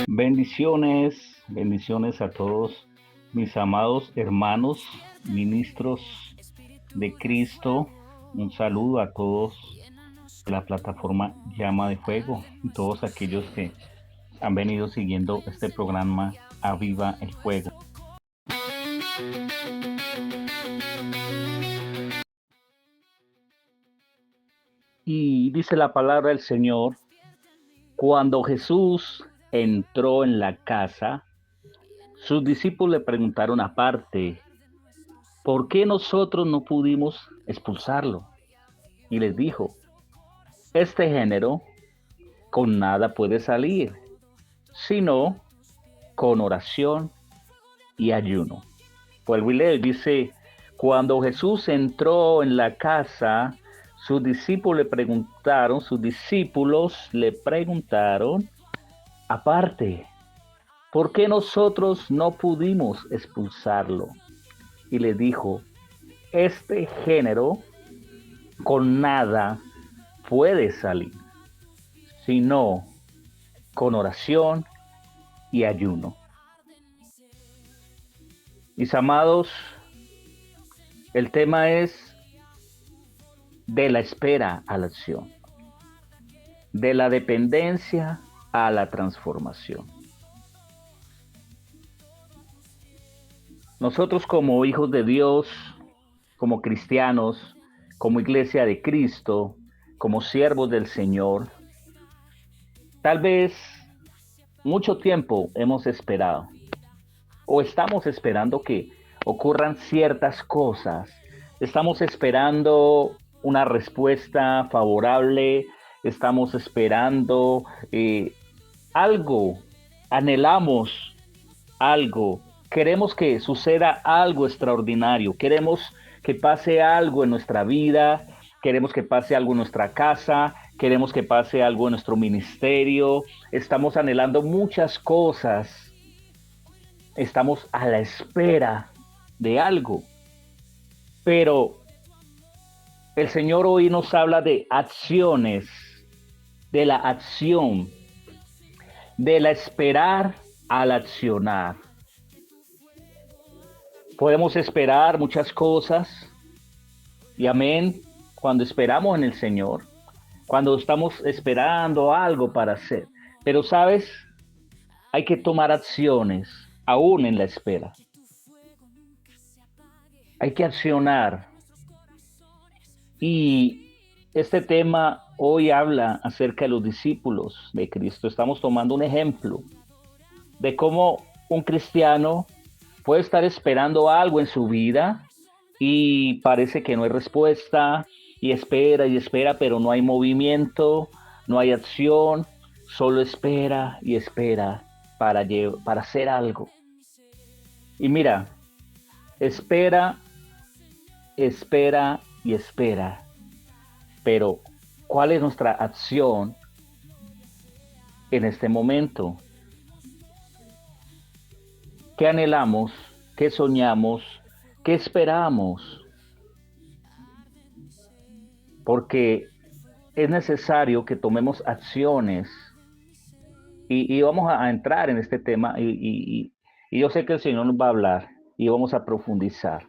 Bendiciones, bendiciones a todos mis amados hermanos, ministros de Cristo. Un saludo a todos de la plataforma Llama de Fuego y todos aquellos que han venido siguiendo este programa Aviva el Fuego. Y dice la palabra del Señor, cuando Jesús entró en la casa, sus discípulos le preguntaron aparte, ¿por qué nosotros no pudimos expulsarlo? Y les dijo, este género con nada puede salir, sino con oración y ayuno. Vuelvo y leo, dice, cuando Jesús entró en la casa, sus discípulos le preguntaron, aparte, ¿por qué nosotros no pudimos expulsarlo? Y le dijo, este género con nada puede salir, sino con oración y ayuno. Mis amados, el tema es de la espera a la acción, de la dependencia a la transformación. Nosotros como hijos de Dios, como cristianos, como iglesia de Cristo, como siervos del Señor, tal vez mucho tiempo hemos esperado o estamos esperando que ocurran ciertas cosas. Estamos esperando una respuesta favorable, estamos esperando algo, anhelamos algo, queremos que suceda algo extraordinario, queremos que pase algo en nuestra vida, queremos que pase algo en nuestra casa, queremos que pase algo en nuestro ministerio, estamos anhelando muchas cosas. Estamos a la espera de algo, pero el Señor hoy nos habla de acciones, de la acción, de la esperar al accionar. Podemos esperar muchas cosas y amén cuando esperamos en el Señor, cuando estamos esperando algo para hacer. Pero sabes, hay que tomar acciones aún en la espera. Hay que accionar. Y este tema hoy habla acerca de los discípulos de Cristo. Estamos tomando un ejemplo de cómo un cristiano puede estar esperando algo en su vida y parece que no hay respuesta y espera, pero no hay movimiento, no hay acción, solo espera y espera para hacer algo. Y mira, espera, espera y espera. Pero, ¿cuál es nuestra acción en este momento? ¿Qué anhelamos? ¿Qué soñamos? ¿Qué esperamos? Porque es necesario que tomemos acciones y vamos a entrar en este tema y yo sé que el Señor nos va a hablar y vamos a profundizar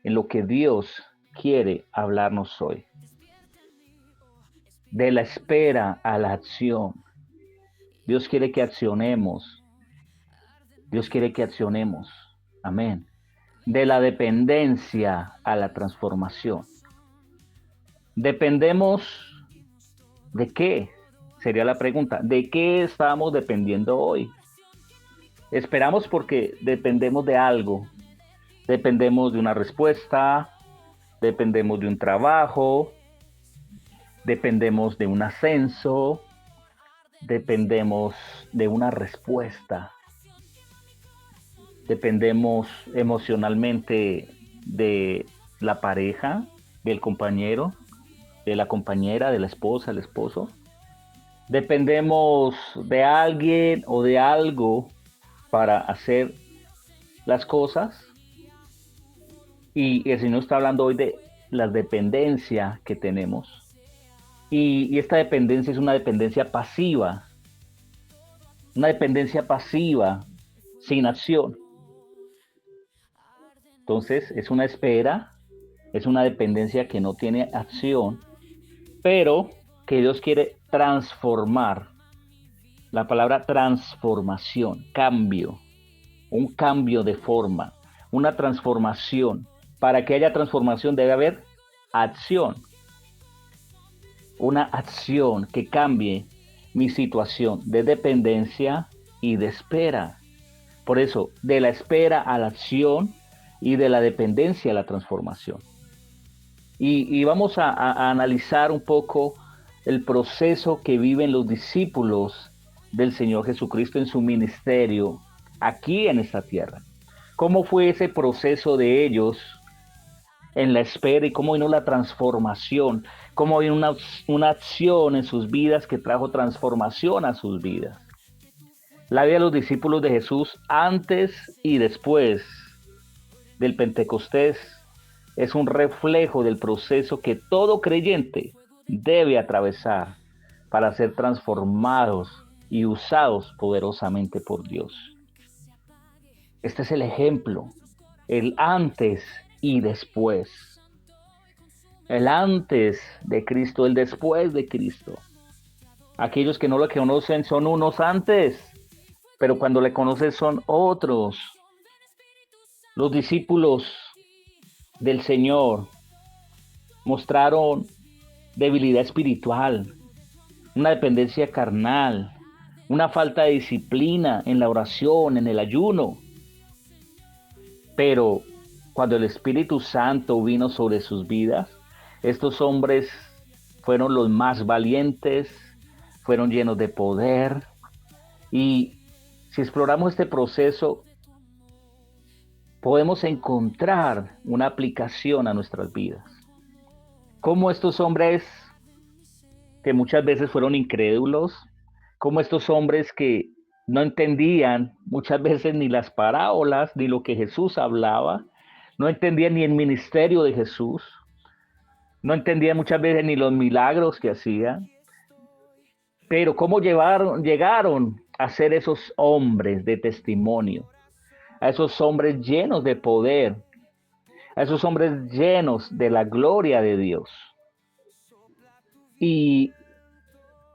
en lo que Dios quiere hablarnos hoy. De la espera a la acción. Dios quiere que accionemos. Dios quiere que accionemos. Amén. De la dependencia a la transformación. ¿Dependemos de qué? Sería la pregunta. ¿De qué estamos dependiendo hoy? Esperamos porque dependemos de algo. Dependemos de una respuesta, dependemos de un trabajo, dependemos de un ascenso, dependemos de una respuesta. Dependemos emocionalmente de la pareja, del compañero, de la compañera, de la esposa, el esposo. Dependemos de alguien o de algo para hacer las cosas. Y el Señor está hablando hoy de la dependencia que tenemos. Y esta dependencia es una dependencia pasiva, sin acción. Entonces es una espera, es una dependencia que no tiene acción, pero que Dios quiere transformar. La palabra transformación, cambio, un cambio de forma, una transformación. Para que haya transformación debe haber acción, una acción que cambie mi situación de dependencia y de espera. Por eso, de la espera a la acción y de la dependencia a la transformación. Y vamos a analizar un poco el proceso que viven los discípulos del Señor Jesucristo en su ministerio aquí en esta tierra. ¿Cómo fue ese proceso de ellos en la espera y cómo vino la transformación? ¿Cómo vino una acción en sus vidas que trajo transformación a sus vidas? La vida de los discípulos de Jesús antes y después del Pentecostés es un reflejo del proceso que todo creyente debe atravesar para ser transformados y usados poderosamente por Dios. Este es el ejemplo, el antes y después. El antes de Cristo, el después de Cristo. Aquellos que no lo conocen son unos antes, pero cuando le conocen son otros. Los discípulos del Señor mostraron debilidad espiritual, una dependencia carnal, una falta de disciplina en la oración, en el ayuno. Pero cuando el Espíritu Santo vino sobre sus vidas, estos hombres fueron los más valientes, fueron llenos de poder. Y si exploramos este proceso, podemos encontrar una aplicación a nuestras vidas. Cómo estos hombres que muchas veces fueron incrédulos, como estos hombres que no entendían muchas veces ni las parábolas, ni lo que Jesús hablaba, no entendían ni el ministerio de Jesús, no entendían muchas veces ni los milagros que hacía, pero cómo llegaron a ser esos hombres de testimonio, a esos hombres llenos de poder, a esos hombres llenos de la gloria de Dios. Y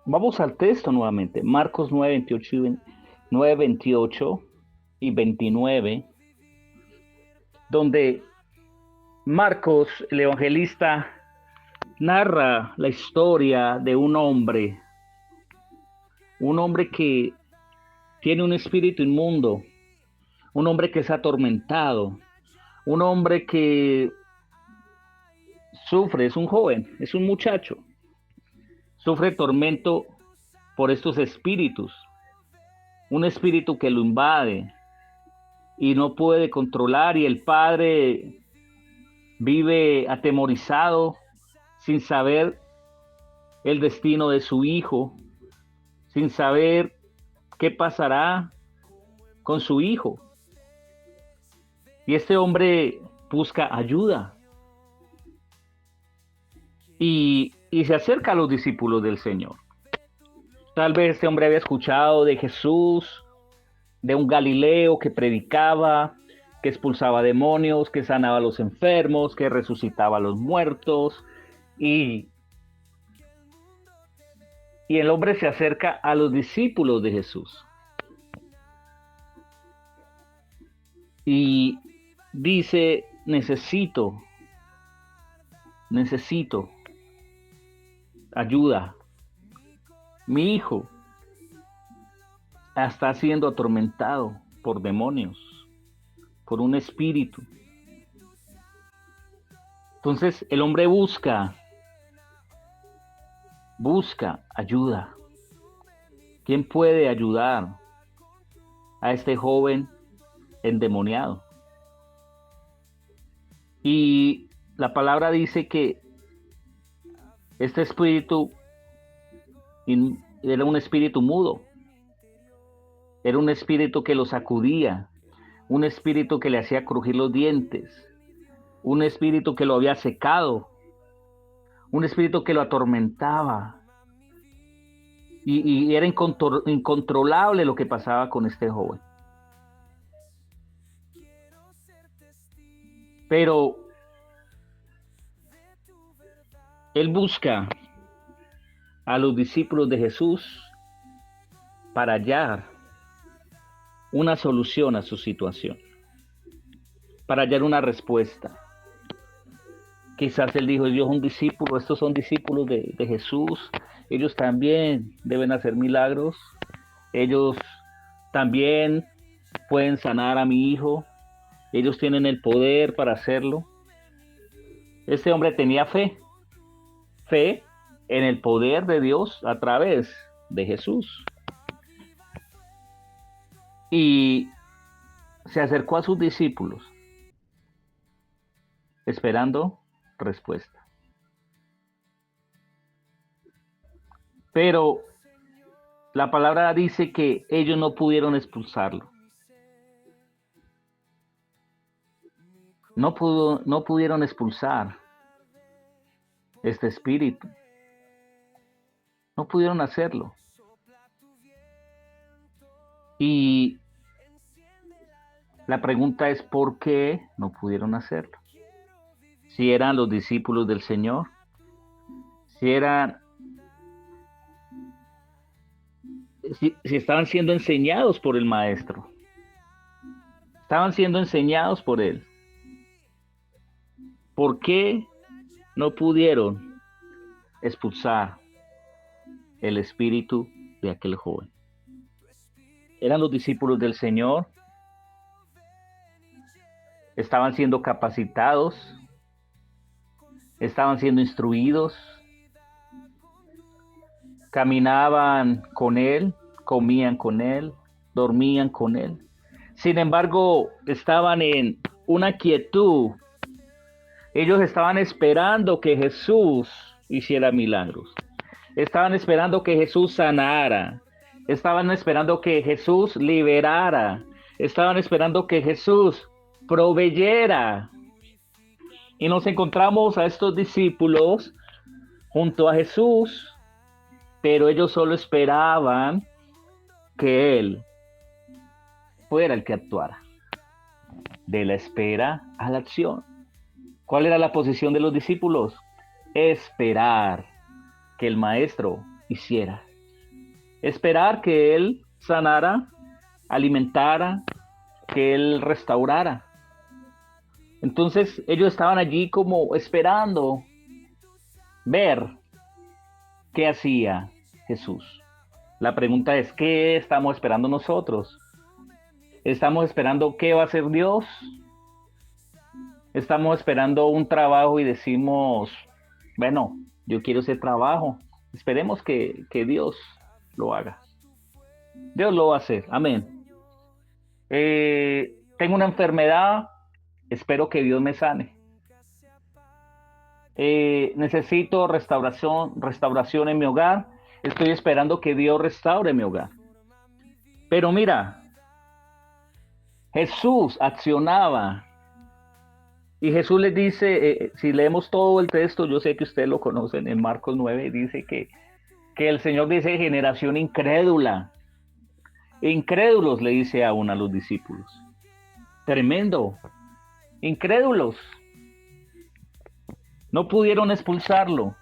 vamos al texto nuevamente, Marcos 9, 28 y 29, donde Marcos, el evangelista, narra la historia de un hombre que tiene un espíritu inmundo, un hombre que es atormentado, un hombre que sufre, es un joven, es un muchacho, sufre tormento por estos espíritus, un espíritu que lo invade y no puede controlar, y el padre vive atemorizado sin saber el destino de su hijo, sin saber qué pasará con su hijo. Y este hombre busca ayuda y se acerca a los discípulos del Señor. Tal vez este hombre había escuchado de Jesús, de un Galileo que predicaba, que expulsaba demonios, que sanaba a los enfermos, que resucitaba a los muertos. Y el hombre se acerca a los discípulos de Jesús. Y dice, necesito ayuda. Mi hijo está siendo atormentado por demonios, por un espíritu. Entonces el hombre busca ayuda. ¿Quién puede ayudar a este joven endemoniado? Y la palabra dice que este espíritu era un espíritu mudo, era un espíritu que lo sacudía, un espíritu que le hacía crujir los dientes, un espíritu que lo había secado, un espíritu que lo atormentaba. Y era incontrolable lo que pasaba con este joven. Pero él busca a los discípulos de Jesús para hallar una solución a su situación, para hallar una respuesta. Quizás él dijo, yo soy un discípulo, estos son discípulos de Jesús, ellos también deben hacer milagros, ellos también pueden sanar a mi hijo, ellos tienen el poder para hacerlo. Este hombre tenía fe en el poder de Dios a través de Jesús. Y se acercó a sus discípulos esperando respuesta. Pero la palabra dice que ellos no pudieron expulsarlo. No pudieron expulsar este espíritu. No pudieron hacerlo. Y la pregunta es ¿por qué no pudieron hacerlo? Si eran los discípulos del Señor, si estaban siendo enseñados por el Maestro, estaban siendo enseñados por Él. ¿Por qué no pudieron expulsar el espíritu de aquel joven? Eran los discípulos del Señor, estaban siendo capacitados, estaban siendo instruidos, caminaban con Él, comían con Él, dormían con Él. Sin embargo, estaban en una quietud. Ellos estaban esperando que Jesús hiciera milagros. Estaban esperando que Jesús sanara. Estaban esperando que Jesús liberara. Estaban esperando que Jesús proveyera. Y nos encontramos a estos discípulos junto a Jesús, pero ellos solo esperaban que Él fuera el que actuara. De la espera a la acción. ¿Cuál era la posición de los discípulos? Esperar que el Maestro hiciera. Esperar que Él sanara, alimentara, que Él restaurara. Entonces ellos estaban allí como esperando ver qué hacía Jesús. La pregunta es, ¿qué estamos esperando nosotros? ¿Estamos esperando qué va a hacer Dios? Estamos esperando un trabajo y decimos, bueno, yo quiero ese trabajo. Esperemos que Dios lo haga. Dios lo va a hacer. Amén. Tengo una enfermedad, espero que Dios me sane. Necesito restauración en mi hogar. Estoy esperando que Dios restaure mi hogar. Pero mira, Jesús accionaba. Y Jesús les dice, si leemos todo el texto, yo sé que ustedes lo conocen, en Marcos 9, dice que el Señor dice generación incrédula. Incrédulos le dice aún a los discípulos. Tremendo. Incrédulos. No pudieron expulsarlo.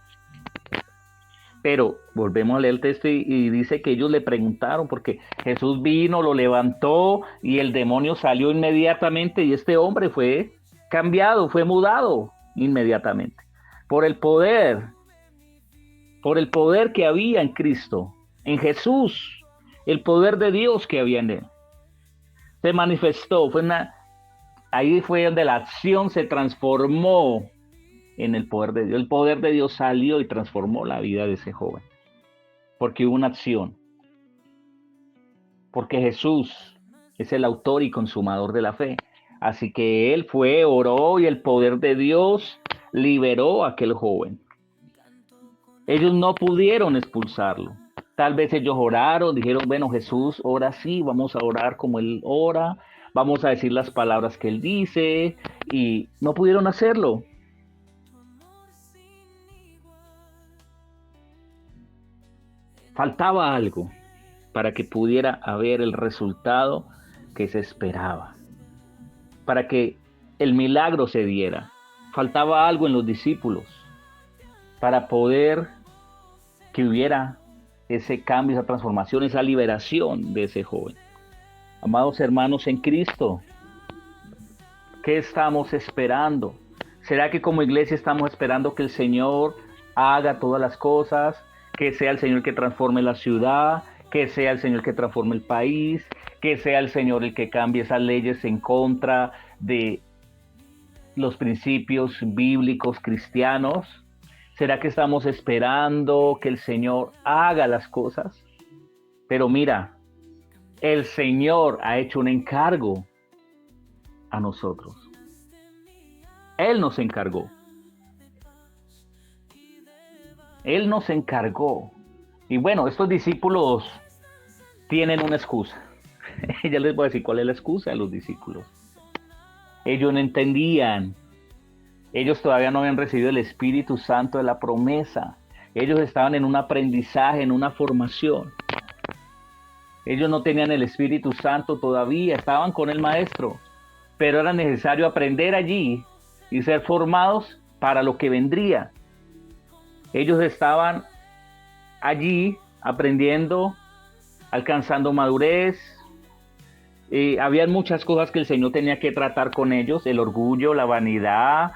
Pero volvemos a leer el texto y dice que ellos le preguntaron porque Jesús vino, lo levantó y el demonio salió inmediatamente y este hombre fue cambiado, fue mudado inmediatamente por el poder que había en Cristo, en Jesús, el poder de Dios que había en él. Se manifestó, ahí fue donde la acción se transformó en el poder de Dios. El poder de Dios salió y transformó la vida de ese joven, porque hubo una acción, porque Jesús es el autor y consumador de la fe. Así que él fue, oró y el poder de Dios liberó a aquel joven. Ellos no pudieron expulsarlo. Tal vez ellos oraron, dijeron, bueno, Jesús ora así, vamos a orar como él ora, vamos a decir las palabras que él dice, y no pudieron hacerlo. Faltaba algo para que pudiera haber el resultado que se esperaba, para que el milagro se diera. Faltaba algo en los discípulos para poder que hubiera ese cambio, esa transformación, esa liberación de ese joven. Amados hermanos en Cristo, ¿qué estamos esperando? ¿Será que como iglesia estamos esperando que el Señor haga todas las cosas? Que sea el Señor que transforme la ciudad, que sea el Señor que transforme el país, que sea el Señor el que cambie esas leyes en contra de los principios bíblicos cristianos. ¿Será que estamos esperando que el Señor haga las cosas? Pero mira, el Señor ha hecho un encargo a nosotros. Él nos encargó. Él nos encargó. Y bueno, estos discípulos tienen una excusa. Ya les voy a decir cuál es la excusa de los discípulos. Ellos no entendían. Ellos todavía no habían recibido el Espíritu Santo de la promesa. Ellos estaban en un aprendizaje, en una formación. Ellos no tenían el Espíritu Santo todavía, estaban con el Maestro. Pero era necesario aprender allí y ser formados para lo que vendría. Ellos estaban allí aprendiendo, alcanzando madurez. Habían muchas cosas que el Señor tenía que tratar con ellos, el orgullo, la vanidad,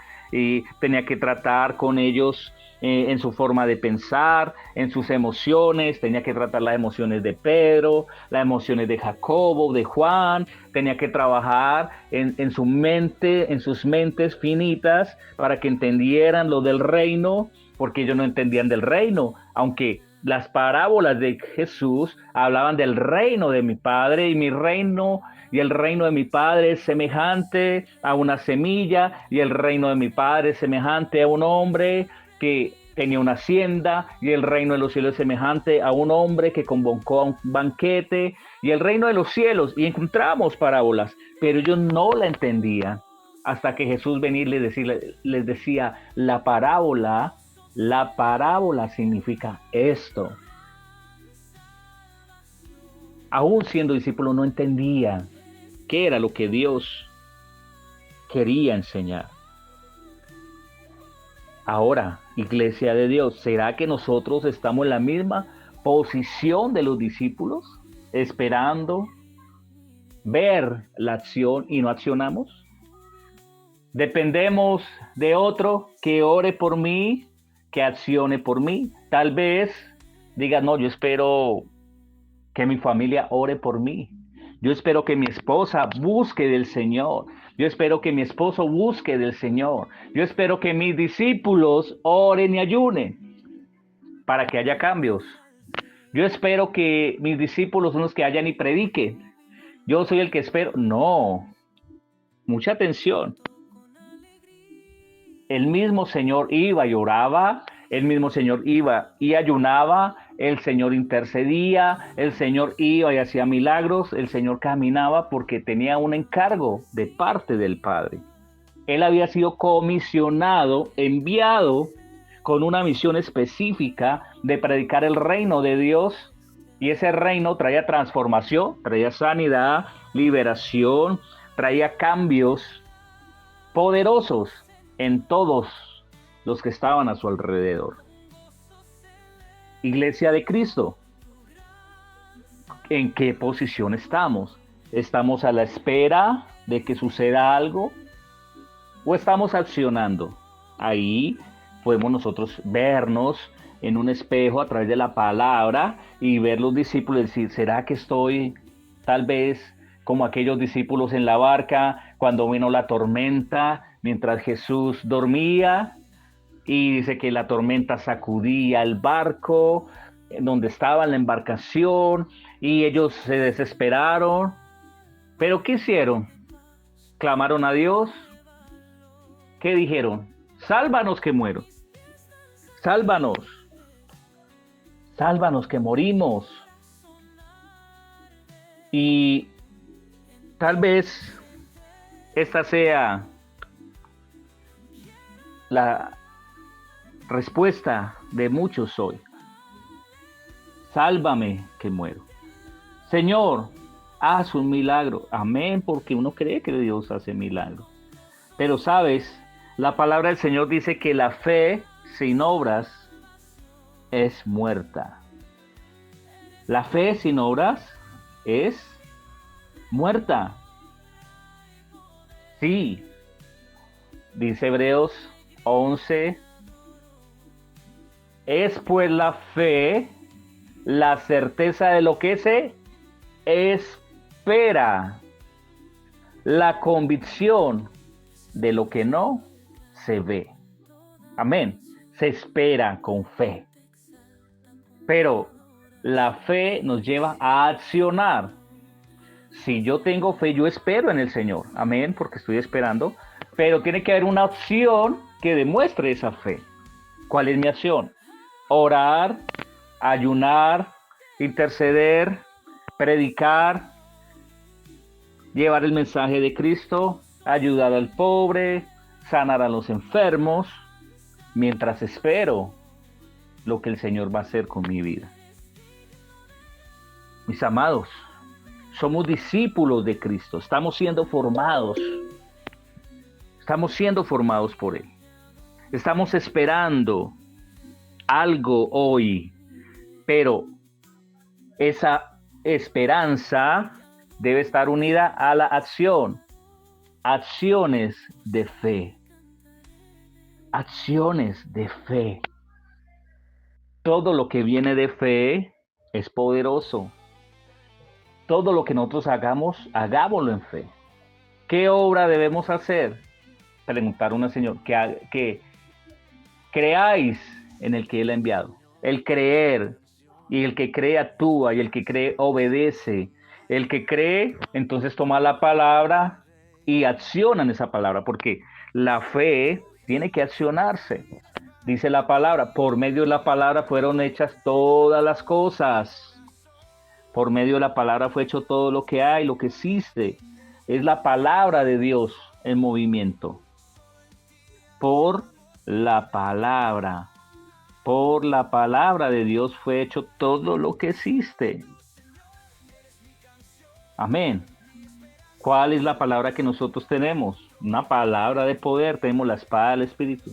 tenía que tratar con ellos en su forma de pensar, en sus emociones, tenía que tratar las emociones de Pedro, las emociones de Jacobo, de Juan, tenía que trabajar en su mente, en sus mentes finitas para que entendieran lo del reino, porque ellos no entendían del reino, aunque las parábolas de Jesús hablaban del reino de mi Padre y mi reino y el reino de mi Padre es semejante a una semilla y el reino de mi Padre es semejante a un hombre que tenía una hacienda y el reino de los cielos es semejante a un hombre que convocó a un banquete y el reino de los cielos. Y encontramos parábolas, pero ellos no la entendían hasta que Jesús venía y les decía la parábola significa esto. Aún siendo discípulos no entendían qué era lo que Dios quería enseñar. Ahora, iglesia de Dios, ¿será que nosotros estamos en la misma posición de los discípulos, esperando ver la acción y no accionamos? Dependemos de otro que ore por mí, que accione por mí. Tal vez diga, no, yo espero que mi familia ore por mí. Yo espero que mi esposa busque del Señor. Yo espero que mi esposo busque del Señor. Yo espero que mis discípulos oren y ayunen para que haya cambios. Yo espero que mis discípulos son los que hayan y prediquen. Yo soy el que espero. No, mucha atención. El mismo Señor iba y oraba, el mismo Señor iba y ayunaba, el Señor intercedía, el Señor iba y hacía milagros, el Señor caminaba porque tenía un encargo de parte del Padre. Él había sido comisionado, enviado con una misión específica de predicar el reino de Dios, y ese reino traía transformación, traía sanidad, liberación, traía cambios poderosos en todos los que estaban a su alrededor. Iglesia de Cristo, ¿en qué posición estamos? ¿Estamos a la espera de que suceda algo o estamos accionando? Ahí podemos nosotros vernos en un espejo a través de la palabra y ver los discípulos y decir, ¿será que estoy tal vez como aquellos discípulos en la barca cuando vino la tormenta mientras Jesús dormía? Y dice que la tormenta sacudía el barco donde estaba la embarcación y ellos se desesperaron. ¿Pero qué hicieron? Clamaron a Dios. ¿Qué dijeron? Sálvanos que muero. Sálvanos. Sálvanos que morimos. Y tal vez esta sea la respuesta de muchos hoy. sálvame que muero. Señor, haz un milagro. Amén, porque uno cree que Dios hace milagros. Pero sabes, la palabra del Señor dice que la fe sin obras es muerta. La fe sin obras es muerta. Sí, dice Hebreos 11, es pues la fe la certeza de lo que se espera, la convicción de lo que no se ve. Amén. Se espera con fe. Pero la fe nos lleva a accionar. Si yo tengo fe, yo espero en el Señor. Amén, porque estoy esperando. Pero tiene que haber una acción que demuestre esa fe. ¿Cuál es mi acción? Orar, ayunar, interceder, predicar, llevar el mensaje de Cristo, ayudar al pobre, sanar a los enfermos, mientras espero lo que el Señor va a hacer con mi vida. Mis amados, somos discípulos de Cristo, estamos siendo formados por Él. Estamos esperando algo hoy, pero esa esperanza debe estar unida a la acción. Acciones de fe. Acciones de fe. Todo lo que viene de fe es poderoso. Todo lo que nosotros hagamos, hagámoslo en fe. ¿Qué obra debemos hacer? Preguntaron al Señor, que creáis en el que Él ha enviado. El creer, y el que cree actúa, y el que cree obedece. El que cree, entonces toma la palabra y acciona en esa palabra, porque la fe tiene que accionarse. Dice la palabra, por medio de la palabra fueron hechas todas las cosas. Por medio de la palabra fue hecho todo lo que hay, lo que existe. Es la palabra de Dios en movimiento. Por la palabra de Dios fue hecho todo lo que existe. Amén. ¿Cuál es la palabra que nosotros tenemos? Una palabra de poder. Tenemos la espada del Espíritu,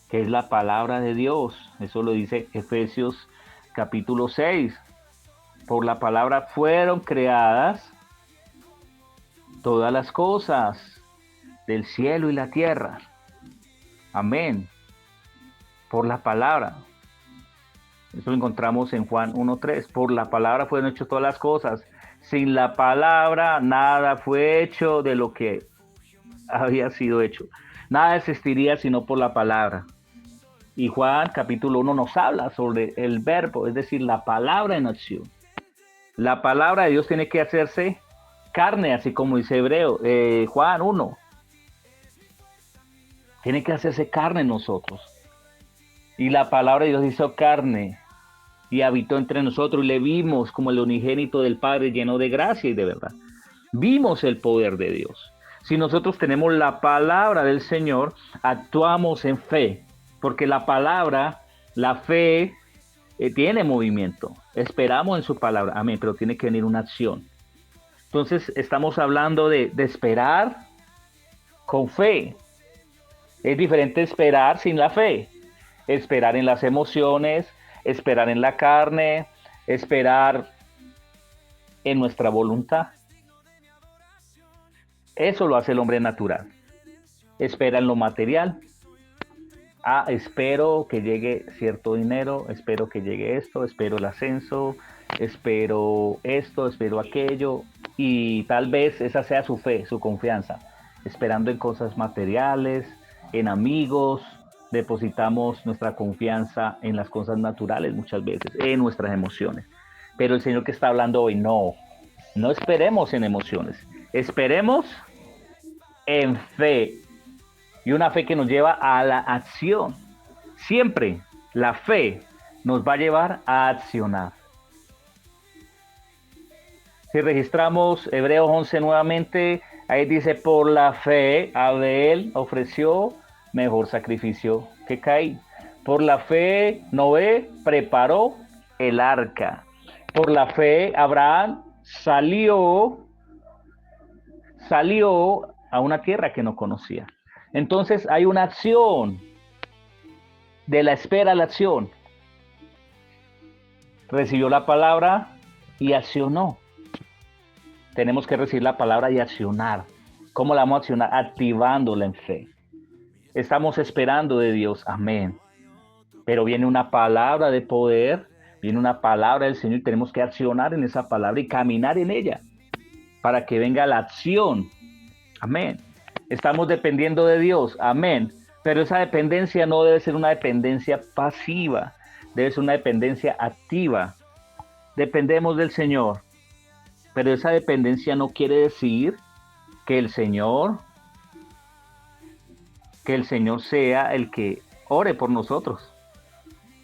que es la palabra de Dios. Eso lo dice Efesios capítulo 6. Por la palabra fueron creadas todas las cosas del cielo y la tierra. Amén. Por la palabra. Eso lo encontramos en Juan 1:3. Por la palabra fueron hechas todas las cosas. Sin la palabra nada fue hecho de lo que había sido hecho. Nada existiría sino por la palabra. Y Juan capítulo 1 nos habla sobre el verbo, es decir, la palabra en acción. La palabra de Dios tiene que hacerse carne, así como dice Juan 1. Tiene que hacerse carne en nosotros. Y la palabra de Dios hizo carne y habitó entre nosotros y le vimos como el unigénito del Padre lleno de gracia y de verdad. Vimos el poder de Dios. Si nosotros tenemos la palabra del Señor, actuamos en fe, porque la palabra, la fe, tiene movimiento. Esperamos en su palabra, amén, pero tiene que venir una acción. Entonces estamos hablando de esperar con fe. Es diferente esperar sin la fe. Esperar en las emociones, esperar en la carne, esperar en nuestra voluntad. Eso lo hace el hombre natural. Espera en lo material. Espero que llegue cierto dinero, espero que llegue esto, espero el ascenso, espero esto, espero aquello. Y tal vez esa sea su fe, su confianza. Esperando en cosas materiales, en amigos. Depositamos nuestra confianza en las cosas naturales muchas veces, en nuestras emociones. Pero el Señor que está hablando hoy, no esperemos en emociones, esperemos en fe. Y una fe que nos lleva a la acción. Siempre la fe nos va a llevar a accionar. Si registramos Hebreos 11 nuevamente, ahí dice, por la fe Abel ofreció mejor sacrificio que Caín. Por la fe Noé preparó el arca. Por la fe, Abraham salió a una tierra que no conocía. Entonces hay una acción, de la espera a la acción. Recibió la palabra y accionó. Tenemos que recibir la palabra y accionar. ¿Cómo la vamos a accionar? Activándola en fe. Estamos esperando de Dios, amén. Pero viene una palabra de poder, viene una palabra del Señor y tenemos que accionar en esa palabra y caminar en ella para que venga la acción. Amén. Estamos dependiendo de Dios, amén. Pero esa dependencia no debe ser una dependencia pasiva, debe ser una dependencia activa. Dependemos del Señor, pero esa dependencia no quiere decir que el Señor sea el que ore por nosotros.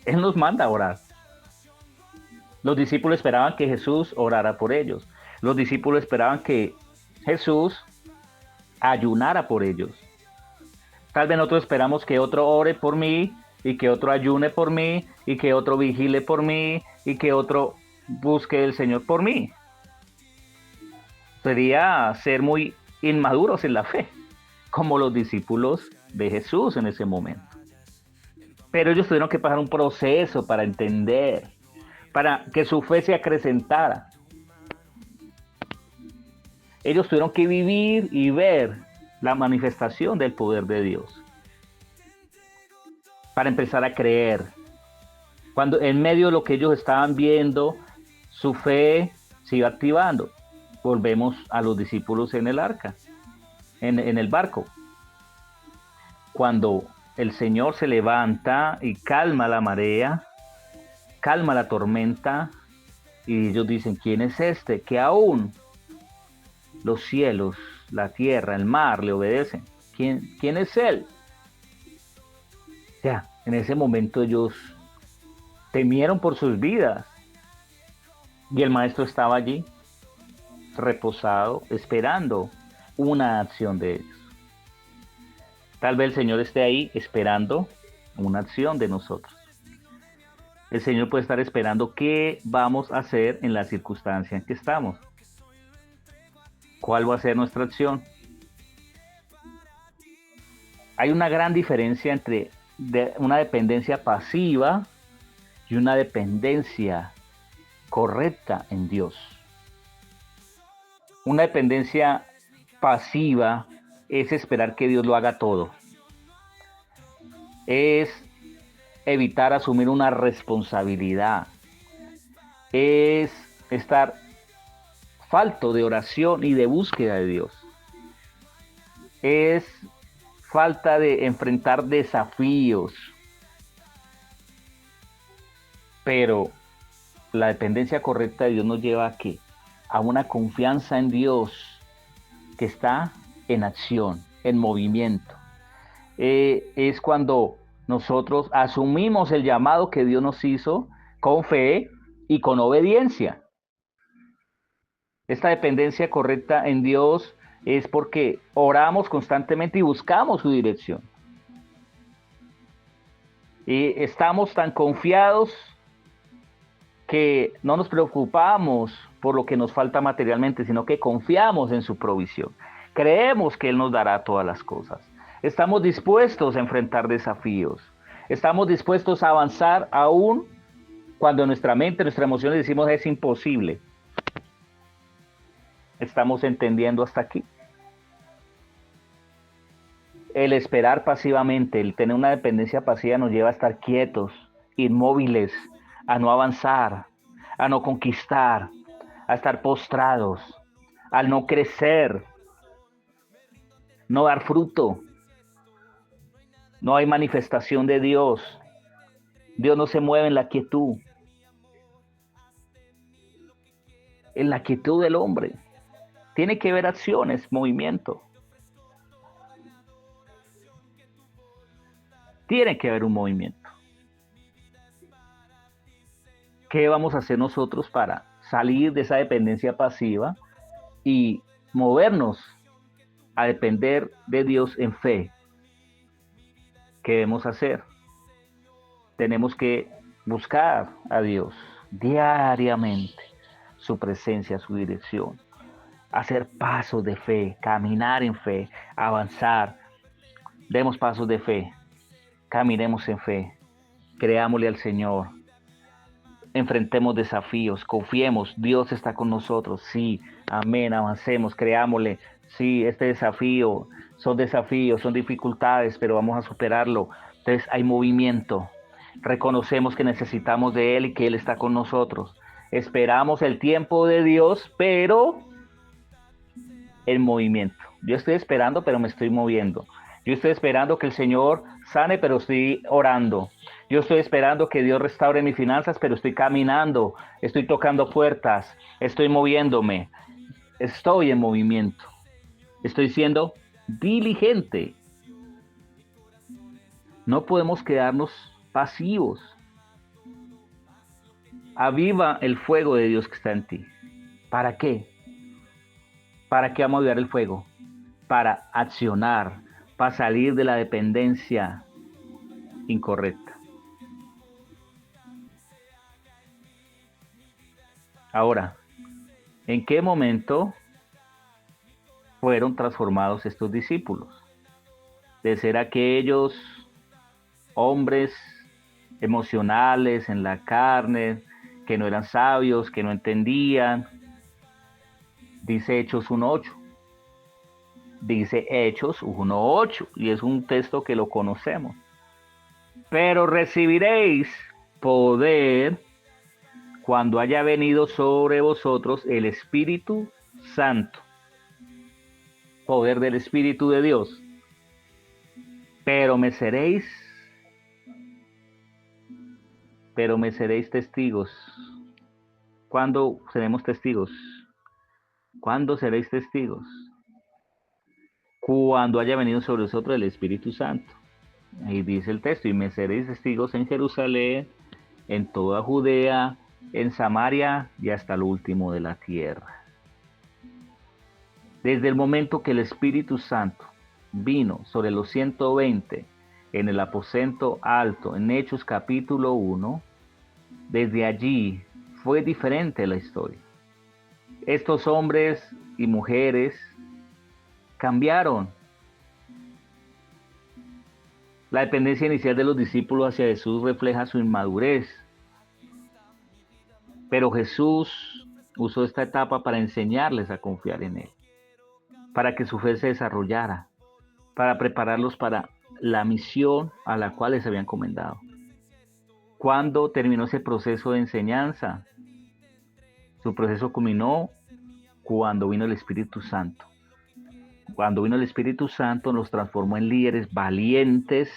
Él nos manda a orar. Los discípulos esperaban que Jesús orara por ellos. Los discípulos esperaban que Jesús ayunara por ellos. Tal vez nosotros esperamos que otro ore por mí y que otro ayune por mí y que otro vigile por mí y que otro busque el Señor por mí. Sería ser muy inmaduros en la fe, como los discípulos de Jesús en ese momento. Pero ellos tuvieron que pasar un proceso para entender, para que su fe se acrecentara. Ellos tuvieron que vivir y ver la manifestación del poder de Dios para empezar a creer. Cuando en medio de lo que ellos estaban viendo, su fe se iba activando. Volvemos a los discípulos en el arca, en el barco. Cuando el Señor se levanta y calma la marea, calma la tormenta, y ellos dicen, ¿quién es este? Que aún los cielos, la tierra, el mar le obedecen. ¿Quién es él? Ya, en ese momento ellos temieron por sus vidas. Y el maestro estaba allí, reposado, esperando una acción de ellos. Tal vez el Señor esté ahí esperando una acción de nosotros. El Señor puede estar esperando qué vamos a hacer en la circunstancia en que estamos. ¿Cuál va a ser nuestra acción? Hay una gran diferencia entre una dependencia pasiva y una dependencia correcta en Dios. Una dependencia pasiva es esperar que Dios lo haga todo. Es evitar asumir una responsabilidad. Es estar falto de oración y de búsqueda de Dios. Es falta de enfrentar desafíos. Pero la dependencia correcta de Dios nos lleva a ¿qué? A una confianza en Dios que está en acción, en movimiento. Es cuando nosotros asumimos el llamado que Dios nos hizo con fe y con obediencia. Esta dependencia correcta en Dios es porque oramos constantemente y buscamos su dirección. Y estamos tan confiados que no nos preocupamos por lo que nos falta materialmente, sino que confiamos en su provisión. Creemos que Él nos dará todas las cosas. Estamos dispuestos a enfrentar desafíos. Estamos dispuestos a avanzar aún cuando nuestra mente, nuestras emociones decimos es imposible. ¿Estamos entendiendo hasta aquí? El esperar pasivamente, el tener una dependencia pasiva nos lleva a estar quietos, inmóviles, a no avanzar, a no conquistar, a estar postrados, al no crecer, no dar fruto. No hay manifestación de Dios. Dios no se mueve en la quietud. En la quietud del hombre. Tiene que haber acciones, movimiento. Tiene que haber un movimiento. ¿Qué vamos a hacer nosotros para salir de esa dependencia pasiva y movernos a depender de Dios en fe? ¿Qué debemos hacer? Tenemos que buscar a Dios. diariamente su presencia, su dirección. Hacer pasos de fe, caminar en fe, avanzar. Demos pasos de fe, caminemos en fe, creámosle al Señor, enfrentemos desafíos, confiemos, Dios está con nosotros, sí, amén, avancemos, creámosle, sí, este desafío, son dificultades, pero vamos a superarlo. Entonces hay movimiento, reconocemos que necesitamos de Él y que Él está con nosotros. Esperamos el tiempo de Dios, pero en movimiento. Yo estoy esperando, pero me estoy moviendo. Yo estoy esperando que el Señor sane, pero estoy orando. Yo estoy esperando que Dios restaure mis finanzas, pero estoy caminando, estoy tocando puertas, estoy moviéndome, estoy en movimiento. Estoy siendo diligente. No podemos quedarnos pasivos. Aviva el fuego de Dios que está en ti. ¿Para qué? ¿Para qué vamos a avivar el fuego? Para accionar, para salir de la dependencia incorrecta. Ahora, ¿en qué momento fueron transformados estos discípulos? De ser aquellos hombres emocionales en la carne, que no eran sabios, que no entendían. Dice Hechos 1:8. Dice Hechos 1:8, y es un texto que lo conocemos. Pero recibiréis poder cuando haya venido sobre vosotros el Espíritu Santo. Poder del Espíritu de Dios. Pero me seréis testigos. ¿Cuándo seremos testigos? ¿Cuándo seréis testigos? Cuando haya venido sobre vosotros el Espíritu Santo. Ahí dice el texto, y me seréis testigos en Jerusalén, en toda Judea, en Samaria y hasta el último de la tierra. Desde el momento que el Espíritu Santo vino sobre los 120 en el aposento alto, en Hechos capítulo 1, desde allí fue diferente la historia. Estos hombres y mujeres cambiaron. La dependencia inicial de los discípulos hacia Jesús refleja su inmadurez. Pero Jesús usó esta etapa para enseñarles a confiar en Él, para que su fe se desarrollara, para prepararlos para la misión a la cual les habían encomendado. ¿Cuándo terminó ese proceso de enseñanza? Su proceso culminó cuando vino el Espíritu Santo. Cuando vino el Espíritu Santo nos transformó en líderes valientes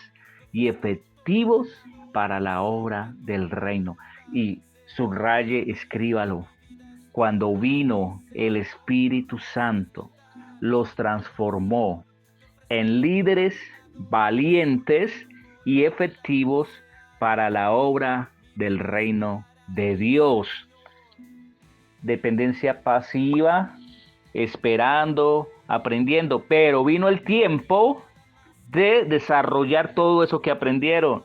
y efectivos para la obra del reino. Y subraye, escríbalo. Cuando vino el Espíritu Santo, los transformó en líderes valientes y efectivos para la obra del reino de Dios. Dependencia pasiva, esperando, aprendiendo, pero vino el tiempo de desarrollar todo eso que aprendieron,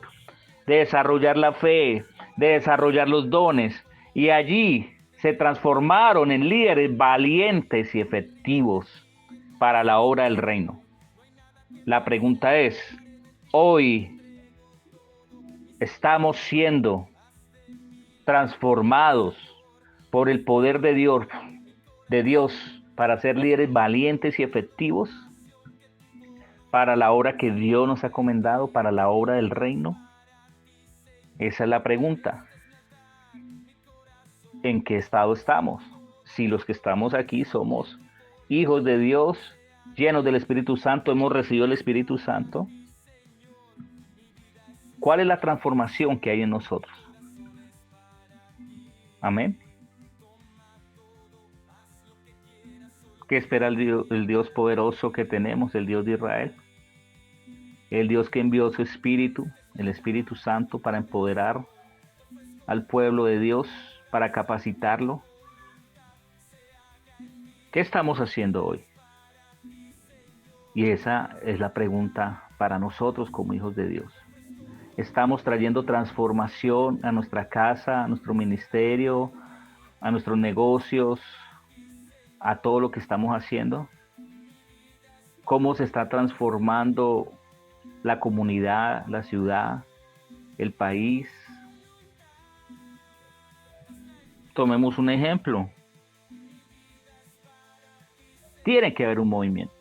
de desarrollar la fe, de desarrollar los dones, y allí se transformaron en líderes valientes y efectivos para la obra del reino. La pregunta es, hoy estamos siendo transformados por el poder de Dios para ser líderes valientes y efectivos para la obra que Dios nos ha encomendado, para la obra del reino. Esa es la pregunta. ¿En qué estado estamos? Si los que estamos aquí somos hijos de Dios, llenos del Espíritu Santo, hemos recibido el Espíritu Santo, ¿cuál es la transformación que hay en nosotros? Amén. ¿Qué espera el Dios poderoso que tenemos, el Dios de Israel? El Dios que envió su Espíritu, el Espíritu Santo, para empoderar al pueblo de Dios, para capacitarlo. ¿Qué estamos haciendo hoy? Y esa es la pregunta para nosotros como hijos de Dios. Estamos trayendo transformación a nuestra casa, a nuestro ministerio, a nuestros negocios, a todo lo que estamos haciendo. ¿Cómo se está transformando la comunidad, la ciudad, el país? Tomemos un ejemplo. Tiene que haber un movimiento.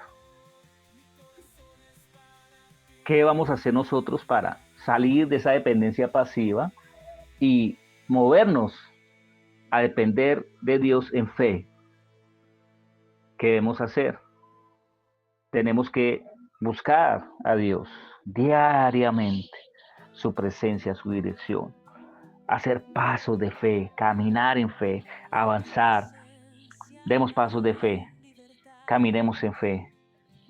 ¿Qué vamos a hacer nosotros para salir de esa dependencia pasiva y movernos a depender de Dios en fe? ¿Qué debemos hacer? Tenemos que buscar a Dios diariamente, su presencia, su dirección, hacer pasos de fe, caminar en fe, avanzar. Demos pasos de fe, caminemos en fe,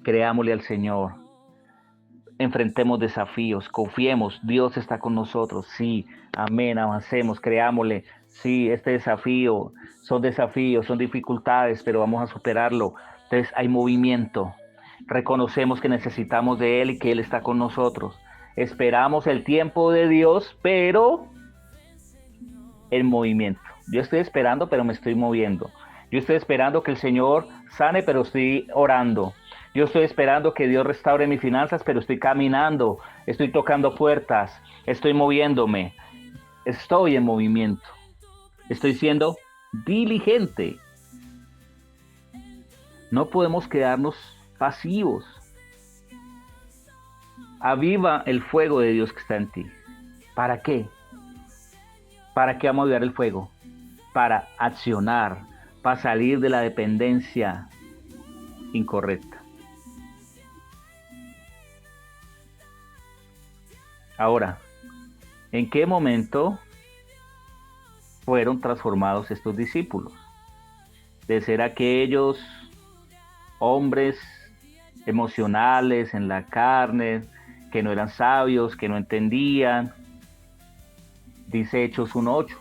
creámosle al Señor, enfrentemos desafíos, confiemos, Dios está con nosotros, sí, amén, avancemos, creámosle, sí, este desafío, son dificultades, pero vamos a superarlo. Entonces hay movimiento, reconocemos que necesitamos de Él y que Él está con nosotros. Esperamos el tiempo de Dios, pero en movimiento. Yo estoy esperando, pero me estoy moviendo. Yo estoy esperando que el Señor sane, pero estoy orando. Yo estoy esperando que Dios restaure mis finanzas, pero estoy caminando, estoy tocando puertas, estoy moviéndome, estoy en movimiento, estoy siendo diligente. No podemos quedarnos pasivos. Aviva el fuego de Dios que está en ti. ¿Para qué? ¿Para qué vamos a avivar el fuego? Para accionar, para salir de la dependencia incorrecta. Ahora, ¿en qué momento fueron transformados estos discípulos? De ser aquellos hombres emocionales en la carne, que no eran sabios, que no entendían. Dice Hechos 1:8.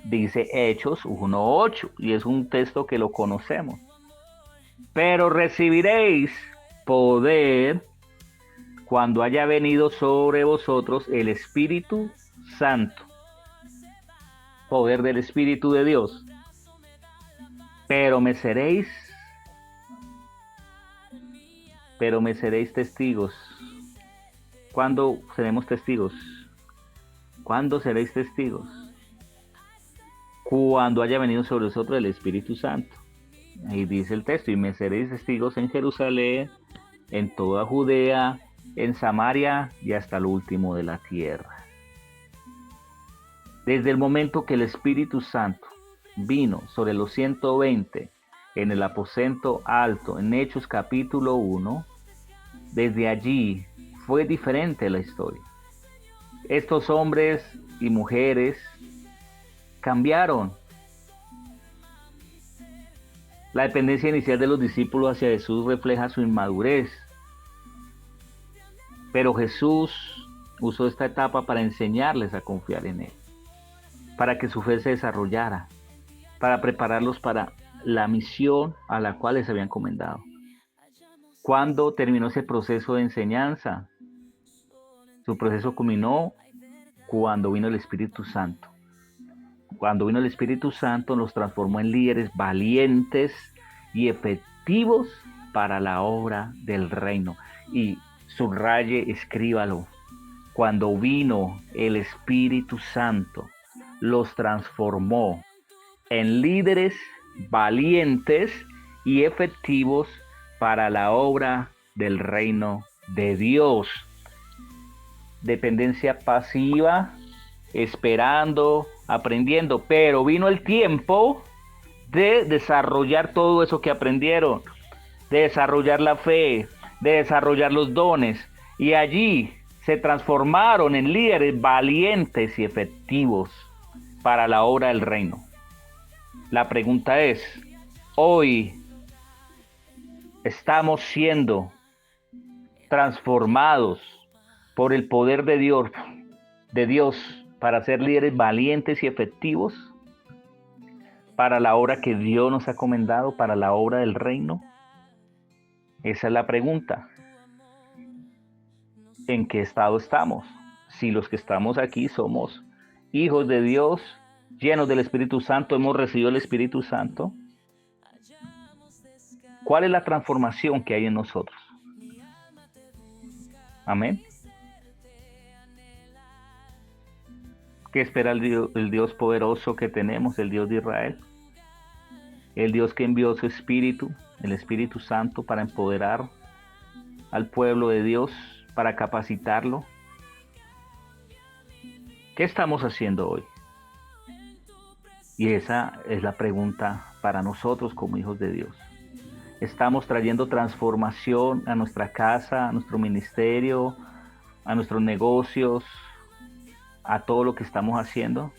Dice Hechos 1:8, y es un texto que lo conocemos. Pero recibiréis poder cuando haya venido sobre vosotros el Espíritu Santo. Poder del Espíritu de Dios. Pero me seréis testigos. ¿Cuándo seremos testigos? ¿Cuándo seréis testigos? Cuando haya venido sobre vosotros el Espíritu Santo. Ahí dice el texto, y me seréis testigos en Jerusalén, en toda Judea, en Samaria y hasta lo último de la tierra. Desde el momento que el Espíritu Santo vino sobre los 120 en el aposento alto, en Hechos capítulo 1, desde allí fue diferente la historia. Estos hombres y mujeres cambiaron. La dependencia inicial de los discípulos hacia Jesús refleja su inmadurez. Pero Jesús usó esta etapa para enseñarles a confiar en Él, para que su fe se desarrollara, para prepararlos para la misión a la cual les había encomendado. ¿Cuándo terminó ese proceso de enseñanza? Su proceso culminó cuando vino el Espíritu Santo. Cuando vino el Espíritu Santo nos transformó en líderes valientes y efectivos para la obra del reino. Y subraye, escríbalo. Cuando vino el Espíritu Santo, los transformó en líderes valientes y efectivos para la obra del reino de Dios. Dependencia pasiva, esperando, aprendiendo, pero vino el tiempo de desarrollar todo eso que aprendieron, de desarrollar la fe, de desarrollar los dones, y allí se transformaron en líderes valientes y efectivos para la obra del reino. La pregunta es, hoy estamos siendo transformados por el poder de Dios para ser líderes valientes y efectivos para la obra que Dios nos ha encomendado, para la obra del reino. Esa es la pregunta. en qué estado estamos. Si los que estamos aquí somos hijos de Dios, llenos del Espíritu Santo, hemos recibido el Espíritu Santo, ¿cuál es la transformación que hay en nosotros? Amén. ¿Qué espera el Dios poderoso que tenemos, el Dios de Israel? El Dios que envió su Espíritu, el Espíritu Santo, para empoderar al pueblo de Dios, para capacitarlo. ¿Qué estamos haciendo hoy? Y esa es la pregunta para nosotros como hijos de Dios. ¿Estamos trayendo transformación a nuestra casa, a nuestro ministerio, a nuestros negocios, a todo lo que estamos haciendo?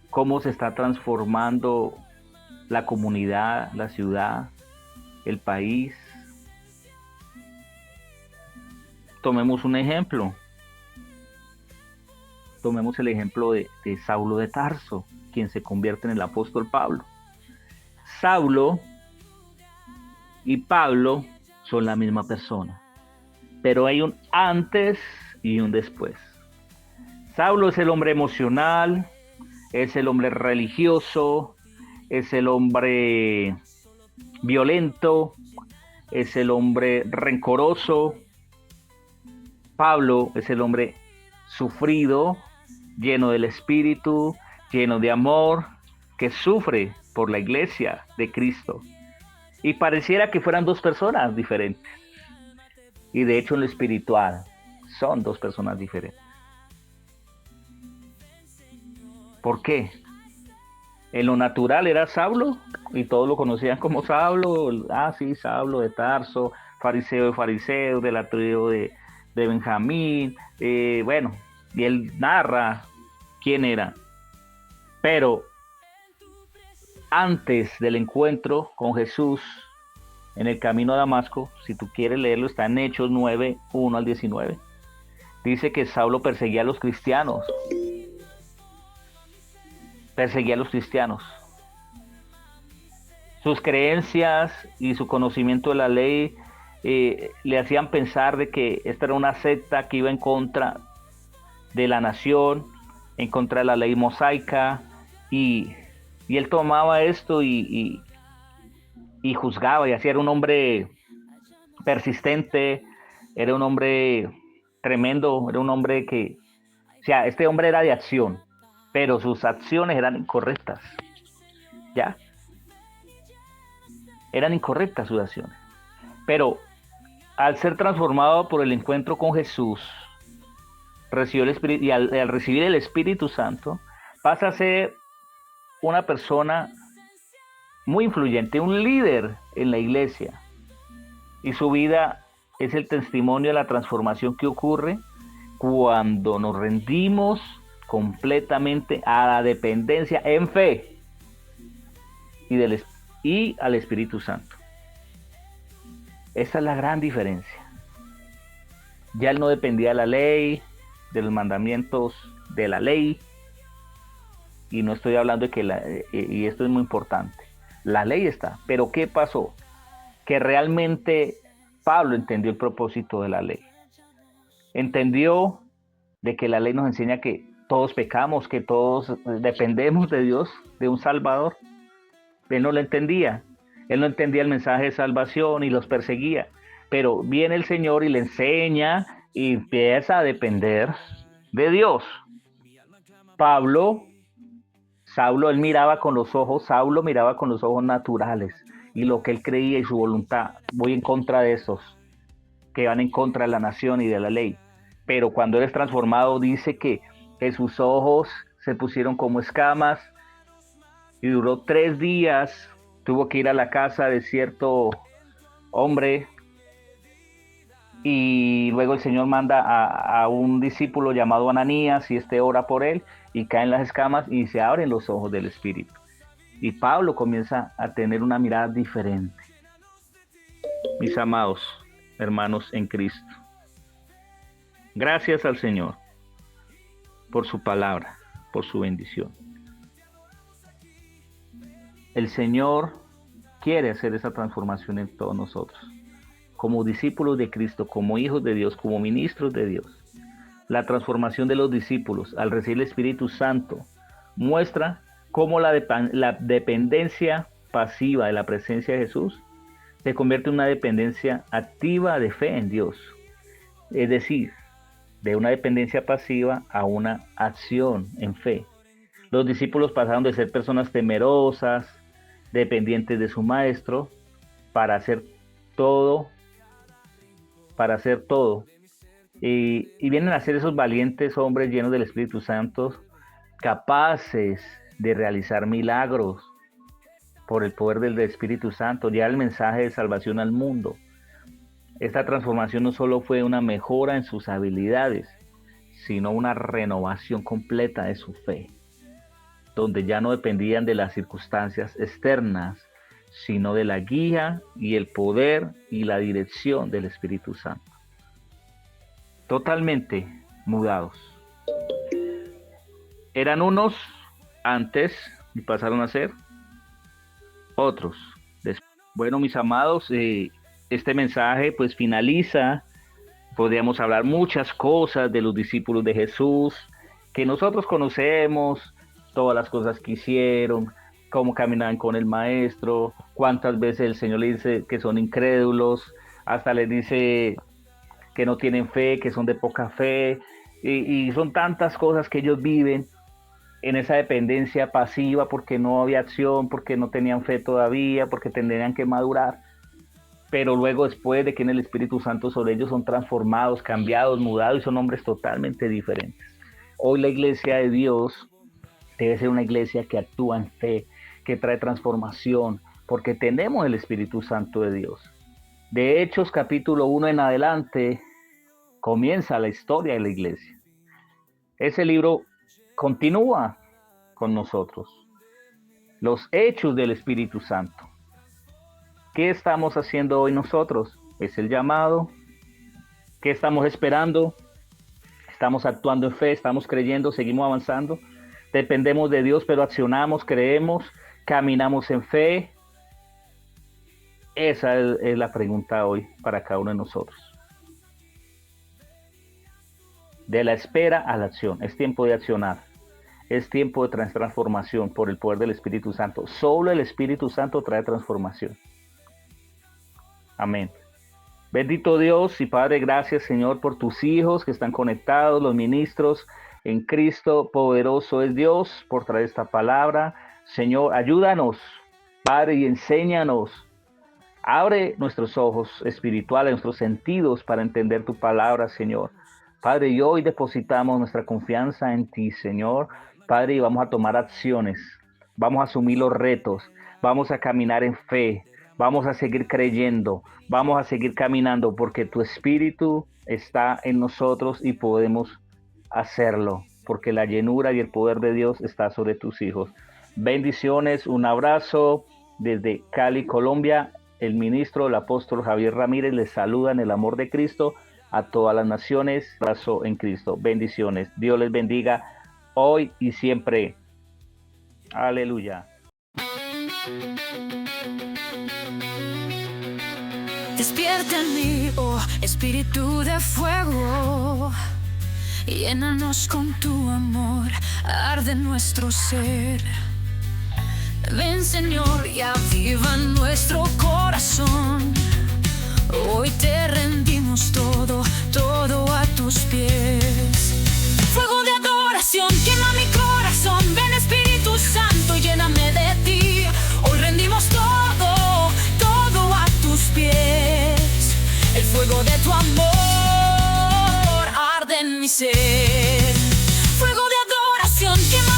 ¿Cómo se está transformando la comunidad, la ciudad, el país? Tomemos un ejemplo. Tomemos el ejemplo de Saulo de Tarso, quien se convierte en el apóstol Pablo. Saulo y Pablo son la misma persona, pero hay un antes y un después. Saulo es el hombre emocional, es el hombre religioso, es el hombre violento, es el hombre rencoroso. Pablo es el hombre sufrido, lleno del Espíritu, lleno de amor, que sufre por la iglesia de Cristo. Y pareciera que fueran dos personas diferentes. Y de hecho en lo espiritual son dos personas diferentes. ¿Por qué? En lo natural era Saulo y todos lo conocían como Saulo. Sí, Saulo de Tarso, fariseo de fariseos, de la tribu de Benjamín. Bueno, y él narra quién era. Pero antes del encuentro con Jesús en el camino a Damasco, si tú quieres leerlo, está en Hechos 9, 1 al 19. Dice que Saulo perseguía a los cristianos. Sus creencias y su conocimiento de la ley le hacían pensar de que esta era una secta que iba en contra de la nación, en contra de la ley mosaica, y él tomaba esto y juzgaba, y así era un hombre persistente, era un hombre tremendo, era un hombre que, este hombre era de acción, pero sus acciones eran incorrectas, ¿ya? Eran incorrectas sus acciones. Pero al ser transformado por el encuentro con Jesús, recibió el Espíritu, y al recibir el Espíritu Santo, pasa a ser una persona muy influyente, un líder en la iglesia. Y su vida es el testimonio de la transformación que ocurre cuando nos rendimos completamente a la dependencia en fe y al Espíritu Santo. Esa es la gran diferencia. Ya él no dependía de la ley, de los mandamientos de la ley, y no estoy hablando de que y esto es muy importante, la ley está, pero ¿qué pasó? Que realmente Pablo entendió el propósito de la ley. Entendió de que la ley nos enseña que todos pecamos, que todos dependemos de Dios, de un Salvador. Él no lo entendía. Él no entendía el mensaje de salvación y los perseguía. Pero viene el Señor y le enseña y empieza a depender de Dios. Saulo miraba con los ojos naturales y lo que él creía y su voluntad. Voy en contra de esos que van en contra de la nación y de la ley. Pero cuando eres transformado, dice que sus ojos se pusieron como escamas y duró 3 días. Tuvo que ir a la casa de cierto hombre y luego el Señor manda a un discípulo llamado Ananías y ora por él y caen las escamas y se abren los ojos del Espíritu. Y Pablo comienza a tener una mirada diferente. Mis amados hermanos en Cristo, gracias al Señor por su palabra, por su bendición. El Señor quiere hacer esa transformación en todos nosotros. como discípulos de Cristo, como hijos de Dios, como ministros de Dios. La transformación de los discípulos al recibir el Espíritu Santo muestra cómo la dependencia pasiva de la presencia de Jesús se convierte en una dependencia activa de fe en Dios. Es decir, de una dependencia pasiva a una acción en fe. Los discípulos pasaron de ser personas temerosas, dependientes de su maestro, para hacer todo. Y vienen a ser esos valientes hombres llenos del Espíritu Santo, capaces de realizar milagros por el poder del Espíritu Santo, llevar el mensaje de salvación al mundo. Esta transformación no solo fue una mejora en sus habilidades, sino una renovación completa de su fe, donde ya no dependían de las circunstancias externas, sino de la guía y el poder y la dirección del Espíritu Santo. Totalmente mudados. Eran unos antes y pasaron a ser otros después. Bueno, mis amados, este mensaje pues finaliza. Podríamos hablar muchas cosas de los discípulos de Jesús, que nosotros conocemos, todas las cosas que hicieron, cómo caminaban con el maestro, cuántas veces el Señor le dice que son incrédulos, hasta les dice que no tienen fe, que son de poca fe, y son tantas cosas que ellos viven en esa dependencia pasiva porque no había acción, porque no tenían fe todavía, porque tendrían que madurar. Pero luego, después de que en el Espíritu Santo sobre ellos son transformados, cambiados, mudados, y son hombres totalmente diferentes. Hoy la iglesia de Dios debe ser una iglesia que actúa en fe, que trae transformación, porque tenemos el Espíritu Santo de Dios. De Hechos capítulo 1 en adelante comienza la historia de la iglesia. Ese libro continúa con nosotros. Los hechos del Espíritu Santo. ¿Qué estamos haciendo hoy nosotros? Es el llamado. ¿Qué estamos esperando? ¿Estamos actuando en fe? ¿Estamos creyendo? ¿Seguimos avanzando? Dependemos de Dios, pero accionamos, creemos, caminamos en fe. Esa es la pregunta hoy para cada uno de nosotros. De la espera a la acción. Es tiempo de accionar. Es tiempo de transformación por el poder del Espíritu Santo. Solo el Espíritu Santo trae transformación. Amén. Bendito Dios y Padre, gracias Señor por tus hijos que están conectados, los ministros en Cristo. Poderoso es Dios por traer esta palabra. Señor, ayúdanos, Padre, y enséñanos. Abre nuestros ojos espirituales, nuestros sentidos para entender tu palabra, Señor. Padre, y hoy depositamos nuestra confianza en ti, Señor. Padre, y vamos a tomar acciones. Vamos a asumir los retos. Vamos a caminar en fe. Vamos a seguir creyendo. Vamos a seguir caminando porque tu Espíritu está en nosotros y podemos hacerlo. Porque la llenura y el poder de Dios está sobre tus hijos. Bendiciones, un abrazo desde Cali, Colombia. El ministro, el apóstol Javier Ramírez les saluda en el amor de Cristo a todas las naciones. Abrazo en Cristo. Bendiciones. Dios les bendiga hoy y siempre. Aleluya. Despierta en mí, oh Espíritu de fuego, llénanos con tu amor, arde nuestro ser. Ven Señor y aviva nuestro corazón. Hoy te rendimos todo, todo a tus pies. Fuego de adoración quema mi corazón. Ven Espíritu Santo, lléname de ti. Hoy rendimos todo, todo a tus pies. El fuego de tu amor arde en mi ser. Fuego de adoración quema